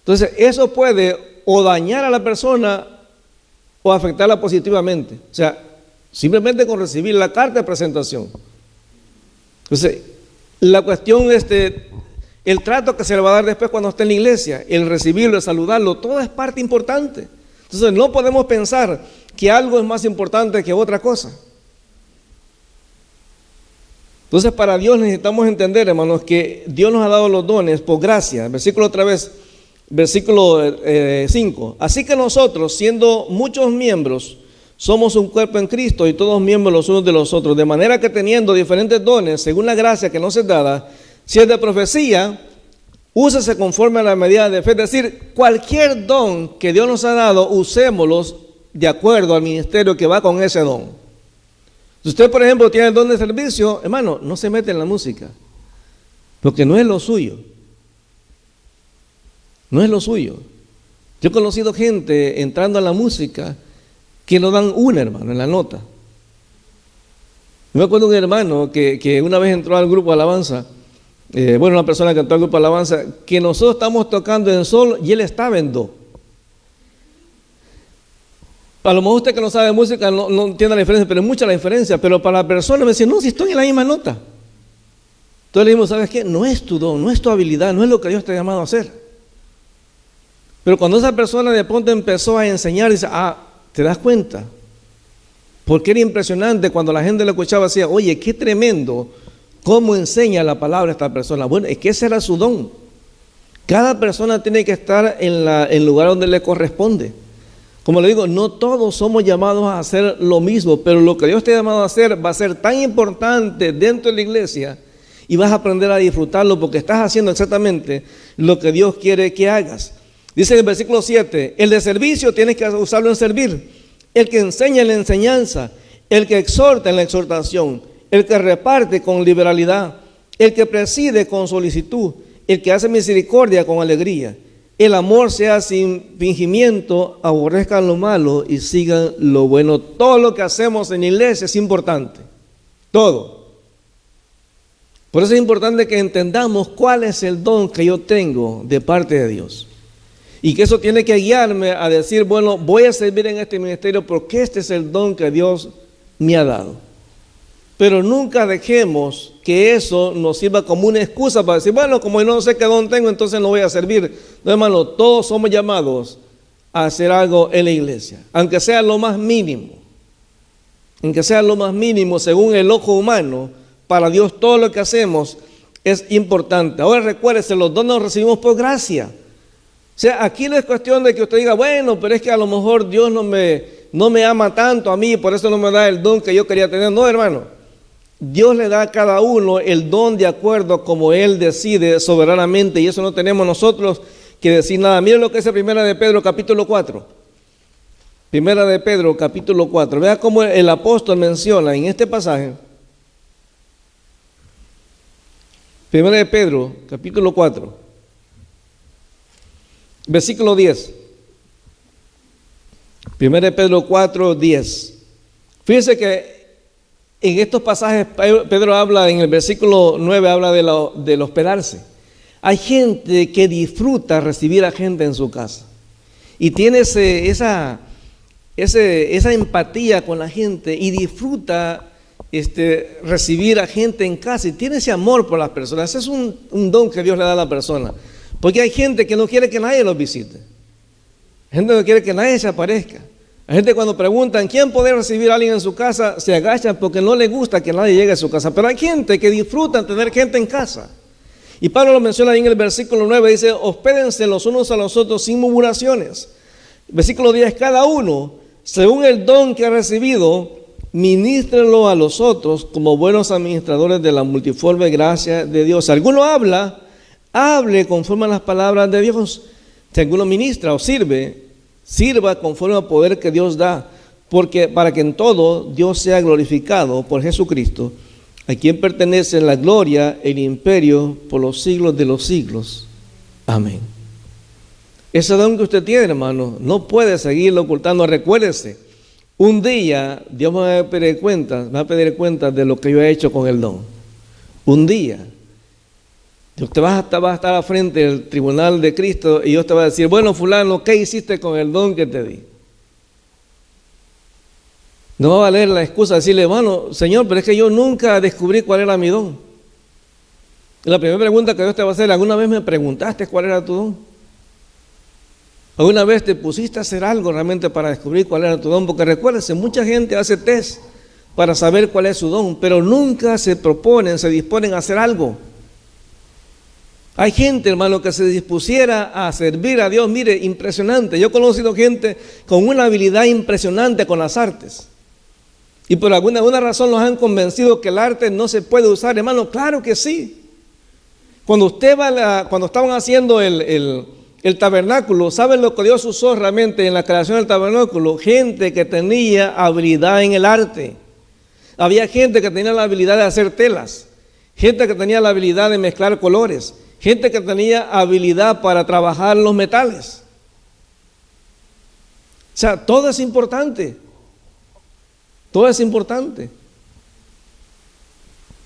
Entonces eso puede o dañar a la persona o afectarla positivamente. O sea, simplemente con recibir la carta de presentación. Entonces, la cuestión el trato que se le va a dar después cuando esté en la iglesia, el recibirlo, el saludarlo, todo es parte importante. Entonces no podemos pensar que algo es más importante que otra cosa. Entonces para Dios necesitamos entender, hermanos, que Dios nos ha dado los dones por gracia. Versículo otra vez, versículo 5. Así que nosotros, siendo muchos miembros, somos un cuerpo en Cristo y todos miembros los unos de los otros. De manera que teniendo diferentes dones, según la gracia que nos es dada, si es de profecía, úsese conforme a la medida de fe. Es decir, cualquier don que Dios nos ha dado, usémoslos de acuerdo al ministerio que va con ese don. Si usted, por ejemplo, tiene el don de servicio, hermano, no se mete en la música, porque no es lo suyo. No es lo suyo. Yo he conocido gente entrando a la música que no dan una, hermano, en la nota. Me acuerdo de un hermano que una vez entró al grupo de alabanza, una persona que entró al grupo de alabanza, que nosotros estamos tocando en sol y él estaba en do. A lo mejor usted que no sabe música no entiende la diferencia, pero es mucha la diferencia. Pero para la persona me dice, no, si estoy en la misma nota. Entonces le dijimos, ¿sabes qué? No es tu don, no es tu habilidad, no es lo que Dios te ha llamado a hacer. Pero cuando esa persona de pronto empezó a enseñar, dice, ¿te das cuenta? Porque era impresionante cuando la gente lo escuchaba, decía, oye, qué tremendo, cómo enseña la palabra esta persona. Bueno, es que ese era su don. Cada persona tiene que estar en el lugar donde le corresponde. Como le digo, no todos somos llamados a hacer lo mismo, pero lo que Dios te ha llamado a hacer va a ser tan importante dentro de la iglesia y vas a aprender a disfrutarlo porque estás haciendo exactamente lo que Dios quiere que hagas. Dice en el versículo 7, el de servicio tienes que usarlo en servir, el que enseña en la enseñanza, el que exhorta en la exhortación, el que reparte con liberalidad, el que preside con solicitud, el que hace misericordia con alegría. El amor sea sin fingimiento, aborrezcan lo malo y sigan lo bueno. Todo lo que hacemos en la iglesia es importante, todo. Por eso es importante que entendamos cuál es el don que yo tengo de parte de Dios. Y que eso tiene que guiarme a decir, bueno, voy a servir en este ministerio porque este es el don que Dios me ha dado. Pero nunca dejemos que eso nos sirva como una excusa para decir, bueno, como yo no sé qué don tengo, entonces no voy a servir. No, hermano, todos somos llamados a hacer algo en la iglesia, aunque sea lo más mínimo. Aunque sea lo más mínimo, según el ojo humano, para Dios todo lo que hacemos es importante. Ahora recuérdese, los dones los recibimos por gracia. O sea, aquí no es cuestión de que usted diga, bueno, pero es que a lo mejor Dios no me ama tanto a mí, por eso no me da el don que yo quería tener. No, hermano. Dios le da a cada uno el don de acuerdo como Él decide soberanamente, y eso no tenemos nosotros que decir nada. Miren lo que dice Primera de Pedro capítulo 4. Primera de Pedro capítulo 4. Vea cómo el apóstol menciona en este pasaje. Primera de Pedro capítulo 4. Versículo 10. Primera de Pedro 4, 10. Fíjense que en estos pasajes Pedro habla, en el versículo 9 habla del hospedarse. Hay gente que disfruta recibir a gente en su casa y tiene esa empatía con la gente y disfruta recibir a gente en casa y tiene ese amor por las personas. Ese es un don que Dios le da a la persona, porque hay gente que no quiere que nadie los visite, hay gente que no quiere que nadie se aparezca. La gente cuando preguntan quién puede recibir a alguien en su casa, se agachan porque no les gusta que nadie llegue a su casa. Pero hay gente que disfruta tener gente en casa. Y Pablo lo menciona ahí en el versículo 9, dice, hospédense los unos a los otros sin murmuraciones. Versículo 10, cada uno, según el don que ha recibido, ministrenlo a los otros como buenos administradores de la multiforme gracia de Dios. Si alguno habla, hable conforme a las palabras de Dios. Si alguno ministra o sirva conforme al poder que Dios da, porque para que en todo Dios sea glorificado por Jesucristo, a quien pertenece la gloria, el imperio por los siglos de los siglos. Amén. Ese don que usted tiene, hermano, no puede seguirlo ocultando. Recuérdese, un día Dios me va a pedir cuenta de lo que yo he hecho con el don. Un día. Usted va a estar al frente del tribunal de Cristo y Dios te va a decir, bueno, fulano, ¿qué hiciste con el don que te di? No va a valer la excusa de decirle, hermano, Señor, pero es que yo nunca descubrí cuál era mi don. Y la primera pregunta que Dios te va a hacer, ¿alguna vez me preguntaste cuál era tu don? ¿Alguna vez te pusiste a hacer algo realmente para descubrir cuál era tu don? Porque recuérdense, mucha gente hace test para saber cuál es su don, pero nunca se disponen a hacer algo. Hay gente, hermano, que se dispusiera a servir a Dios. Mire, impresionante. Yo he conocido gente con una habilidad impresionante con las artes. Y por alguna razón los han convencido que el arte no se puede usar. Hermano, claro que sí. Cuando estaban haciendo el tabernáculo, ¿saben lo que Dios usó realmente en la creación del tabernáculo? Gente que tenía habilidad en el arte. Había gente que tenía la habilidad de hacer telas. Gente que tenía la habilidad de mezclar colores. Gente que tenía habilidad para trabajar los metales. O sea, todo es importante. Todo es importante.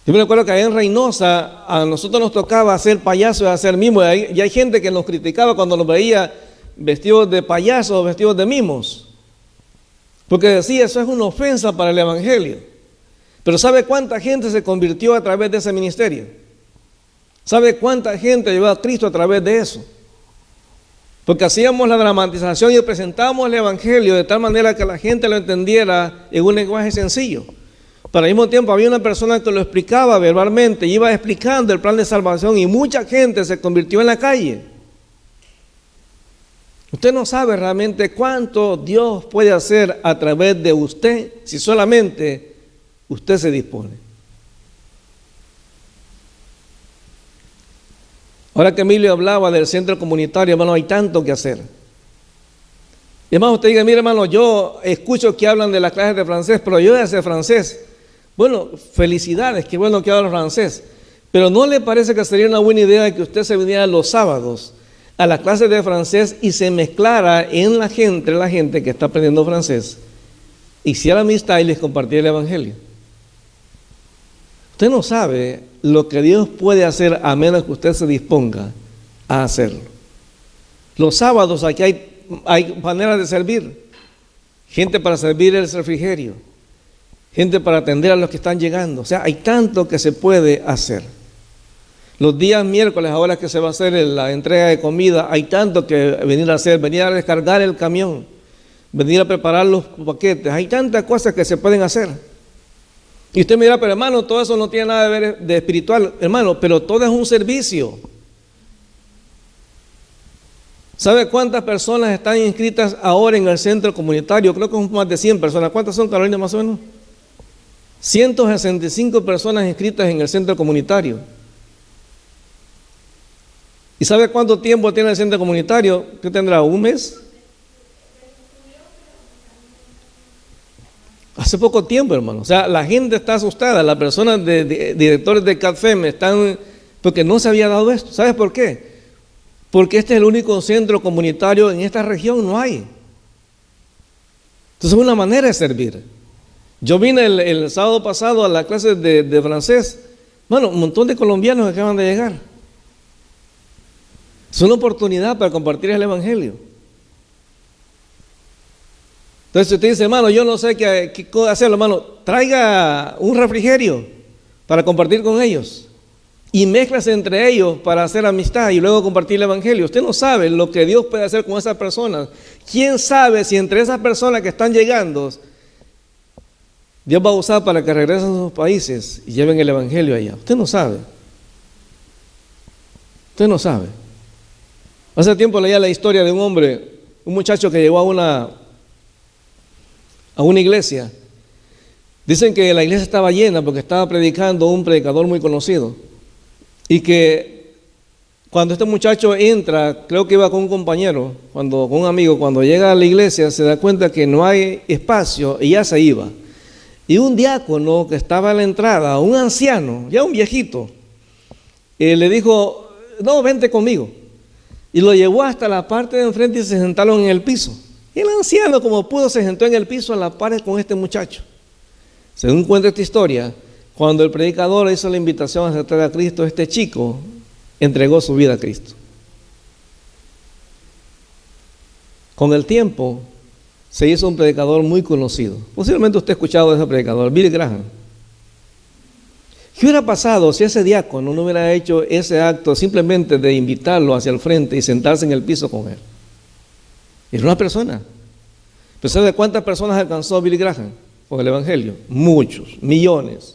Yo me recuerdo que allá en Reynosa a nosotros nos tocaba hacer payasos y hacer mimos. Y hay gente que nos criticaba cuando nos veía vestidos de payasos o vestidos de mimos. Porque decía, eso es una ofensa para el evangelio. Pero ¿sabe cuánta gente se convirtió a través de ese ministerio? ¿Sabe cuánta gente llevó a Cristo a través de eso? Porque hacíamos la dramatización y presentábamos el evangelio de tal manera que la gente lo entendiera en un lenguaje sencillo. Pero al mismo tiempo había una persona que lo explicaba verbalmente, iba explicando el plan de salvación y mucha gente se convirtió en la calle. Usted no sabe realmente cuánto Dios puede hacer a través de usted si solamente usted se dispone. Ahora que Emilio hablaba del centro comunitario, hermano, hay tanto que hacer. Hermano, usted diga, mire, hermano, yo escucho que hablan de las clases de francés, pero yo ya sé francés. Bueno, felicidades, qué bueno que habla francés. Pero ¿no le parece que sería una buena idea que usted se viniera los sábados a las clases de francés y se mezclara entre la gente que está aprendiendo francés? Hiciera amistad y les compartiera el evangelio. Usted no sabe lo que Dios puede hacer a menos que usted se disponga a hacerlo. Los sábados aquí hay maneras de servir. Gente para servir el refrigerio. Gente para atender a los que están llegando. O sea, hay tanto que se puede hacer. Los días miércoles, ahora que se va a hacer la entrega de comida, hay tanto que venir a hacer. Venir a descargar el camión. Venir a preparar los paquetes. Hay tantas cosas que se pueden hacer. Y usted me dirá, pero hermano, todo eso no tiene nada que ver de espiritual. Hermano, pero todo es un servicio. ¿Sabe cuántas personas están inscritas ahora en el centro comunitario? Creo que son más de 100 personas. ¿Cuántas son, Carolina, más o menos? 165 personas inscritas en el centro comunitario. ¿Y sabe cuánto tiempo tiene el centro comunitario? ¿Qué tendrá? ¿Un mes? Hace poco tiempo, hermano. O sea, la gente está asustada. Las personas directores de CATFEM están, porque no se había dado esto. ¿Sabes por qué? Porque este es el único centro comunitario en esta región, no hay. Entonces es una manera de servir. Yo vine el sábado pasado a la clase de francés. Bueno, un montón de colombianos que acaban de llegar. Es una oportunidad para compartir el evangelio. Entonces usted dice, hermano, yo no sé qué hacer, hermano, traiga un refrigerio para compartir con ellos y mézclase entre ellos para hacer amistad y luego compartir el evangelio. Usted no sabe lo que Dios puede hacer con esas personas. ¿Quién sabe si entre esas personas que están llegando Dios va a usar para que regresen a sus países y lleven el evangelio allá? Usted no sabe. Usted no sabe. Hace tiempo leía la historia de un hombre, un muchacho que llegó a una iglesia. Dicen que la iglesia estaba llena porque estaba predicando un predicador muy conocido. Y que cuando este muchacho entra, creo que iba con un compañero, con un amigo, cuando llega a la iglesia se da cuenta que no hay espacio y ya se iba. Y un diácono que estaba a la entrada, un anciano, ya un viejito, le dijo, no, vente conmigo. Y lo llevó hasta la parte de enfrente y se sentaron en el piso. Y el anciano, como pudo, se sentó en el piso a la par con este muchacho. Según cuenta esta historia, cuando el predicador hizo la invitación a aceptar a Cristo, este chico entregó su vida a Cristo. Con el tiempo se hizo un predicador muy conocido. Posiblemente usted ha escuchado de ese predicador, Billy Graham. ¿Qué hubiera pasado si ese diácono no hubiera hecho ese acto simplemente de invitarlo hacia el frente y sentarse en el piso con él? Era una persona. ¿Pero sabe cuántas personas alcanzó Billy Graham con el Evangelio? Muchos, millones.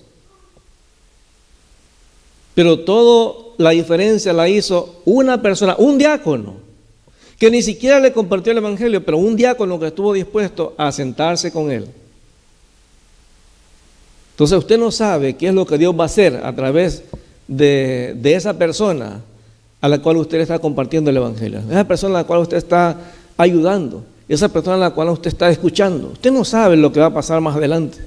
Pero toda la diferencia la hizo una persona, un diácono, que ni siquiera le compartió el Evangelio, pero un diácono que estuvo dispuesto a sentarse con él. Entonces usted no sabe qué es lo que Dios va a hacer a través de esa persona a la cual usted está compartiendo el Evangelio, esa persona a la cual usted está ayudando, esa persona a la cual usted está escuchando. Usted no sabe lo que va a pasar más adelante.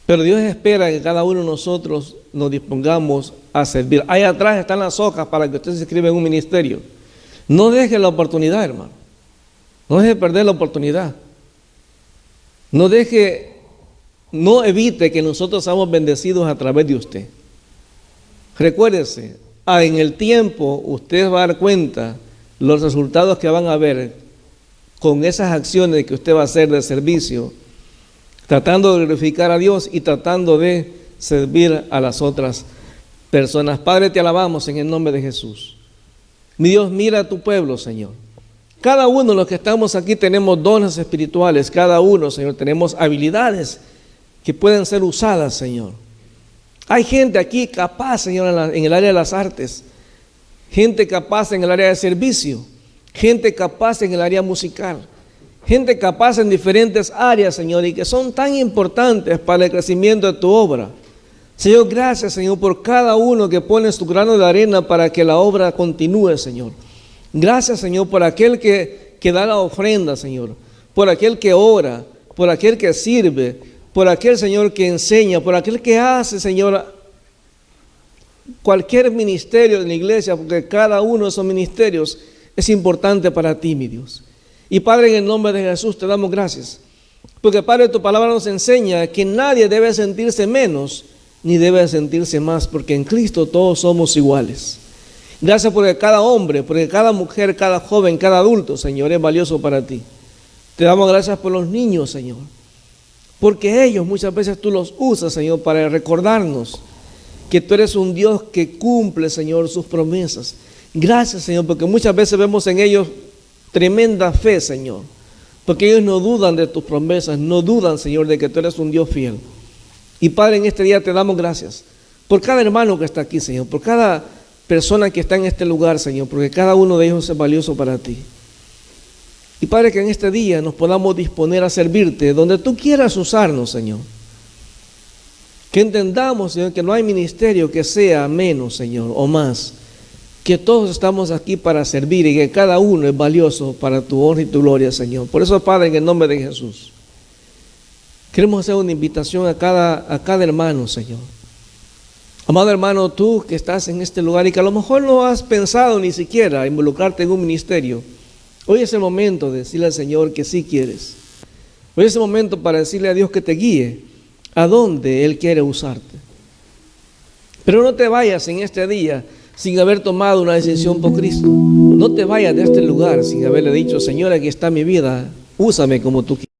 Pero Dios espera que cada uno de nosotros nos dispongamos a servir. Ahí atrás están las hojas para que usted se inscriba en un ministerio. No deje la oportunidad, hermano. No deje perder la oportunidad. No evite que nosotros seamos bendecidos a través de usted. Recuérdese, en el tiempo usted va a dar cuenta los resultados que van a ver con esas acciones que usted va a hacer de servicio, tratando de glorificar a Dios y tratando de servir a las otras personas. Padre, te alabamos en el nombre de Jesús. Mi Dios, mira a tu pueblo, Señor. Cada uno de los que estamos aquí tenemos dones espirituales, cada uno, Señor, tenemos habilidades que pueden ser usadas, Señor. Hay gente aquí capaz, Señor, en el área de las artes, gente capaz en el área de servicio, gente capaz en el área musical, gente capaz en diferentes áreas, Señor, y que son tan importantes para el crecimiento de tu obra. Señor, gracias, Señor, por cada uno que pone su grano de arena para que la obra continúe, Señor. Gracias, Señor, por aquel que da la ofrenda, Señor, por aquel que ora, por aquel que sirve, por aquel, Señor, que enseña, por aquel que hace, Señor, cualquier ministerio en la iglesia, porque cada uno de esos ministerios es importante para ti, mi Dios. Y Padre, en el nombre de Jesús te damos gracias, porque Padre, tu palabra nos enseña que nadie debe sentirse menos, ni debe sentirse más, porque en Cristo todos somos iguales. Gracias porque cada hombre, porque cada mujer, cada joven, cada adulto, Señor, es valioso para ti. Te damos gracias por los niños, Señor, porque ellos muchas veces tú los usas, Señor, para recordarnos que tú eres un Dios que cumple, Señor, sus promesas. Gracias, Señor, porque muchas veces vemos en ellos tremenda fe, Señor, porque ellos no dudan de tus promesas, no dudan, Señor, de que tú eres un Dios fiel. Y Padre, en este día te damos gracias por cada hermano que está aquí, Señor, por cada persona que está en este lugar, Señor, porque cada uno de ellos es valioso para ti. Y Padre, que en este día nos podamos disponer a servirte donde tú quieras usarnos, Señor. Que entendamos, Señor, que no hay ministerio que sea menos, Señor, o más. Que todos estamos aquí para servir y que cada uno es valioso para tu honra y tu gloria, Señor. Por eso, Padre, en el nombre de Jesús, queremos hacer una invitación a cada hermano, Señor. Amado hermano, tú que estás en este lugar y que a lo mejor no has pensado ni siquiera involucrarte en un ministerio, hoy es el momento de decirle al Señor que sí quieres. Hoy es el momento para decirle a Dios que te guíe a donde Él quiere usarte. Pero no te vayas en este día sin haber tomado una decisión por Cristo. No te vayas de este lugar sin haberle dicho, Señor, aquí está mi vida, úsame como tú quieras.